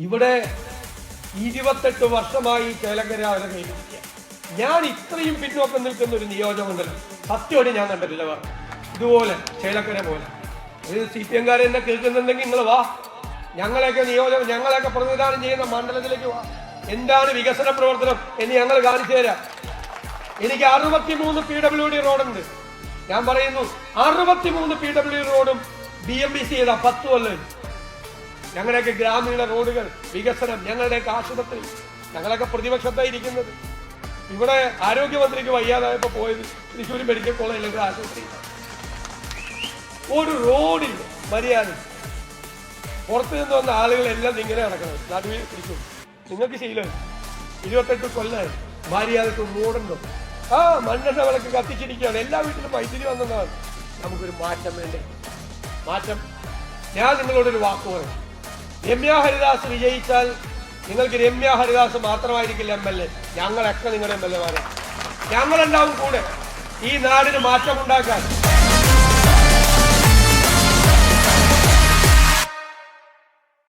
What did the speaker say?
ഇവിടെ 28 വർഷമായി ചേലക്കര അവരെ കൈവരിക്കുക. ഞാൻ ഇത്രയും പിന്നോക്കം നിൽക്കുന്ന ഒരു നിയോജകമണ്ഡലം സത്യമായിട്ട് ഞാൻ കണ്ടിട്ടില്ല. ഇതുപോലെ ചേലക്കര പോലെ CPM-കാരെ എന്നെ കേൾക്കുന്നുണ്ടെങ്കിൽ നിങ്ങൾ വാ, ഞങ്ങളെയൊക്കെ പ്രതിനിധാനം ചെയ്യുന്ന മണ്ഡലത്തിലേക്ക് വാ. എന്താണ് വികസന പ്രവർത്തനം എന്ന് ഞങ്ങൾ കാണിച്ചു തരാം. എനിക്ക് 63 PWD റോഡുണ്ട്. ഞാൻ പറയുന്നു 63 PWD റോഡും BMBC ചെയ്ത 10 കൊല്ലം. ഞങ്ങളുടെയൊക്കെ ഗ്രാമീണ റോഡുകൾ വികസനം, ഞങ്ങളുടെയൊക്കെ ആശുപത്രി, ഞങ്ങളൊക്കെ പ്രതിപക്ഷത്തായിരിക്കുന്നത്. ഇവിടെ ആരോഗ്യമന്ത്രിക്ക് വയ്യാതായപ്പോ പോയത് തൃശ്ശൂർ മെഡിക്കൽ കോളേജിലെ ആശുപത്രി. ഒരു റോഡില്ല മര്യാദ. പുറത്തു നിന്ന് വന്ന ആളുകളെല്ലാം ഇങ്ങനെ നടക്കണം, നടുവിൽ പിടിക്കും. നിങ്ങൾക്ക് ശീലം 28 കൊല്ലമായി മര്യാദക്ക് റോഡുണ്ടോ? മണ്ണെണ്ണ വിളക്ക് കത്തിച്ചിരിക്കുകയാണ്. എല്ലാ വീട്ടിലും വൈദ്യുതി വന്നതാണ്. നമുക്കൊരു മാറ്റം വേണ്ടേ? മാറ്റം. ഞാൻ നിങ്ങളോടൊരു വാക്ക് പറയും. രമ്യ ഹരിദാസ് വിജയിച്ചാൽ നിങ്ങൾക്ക് രമ്യ ഹരിദാസ് മാത്രമായിരിക്കില്ല MLA, ഞങ്ങളൊക്കെ നിങ്ങളുടെ MLA-മാരാണ്. ഞങ്ങളുണ്ടാവും കൂടെ ഈ നാടിന് മാറ്റമുണ്ടാക്കാൻ.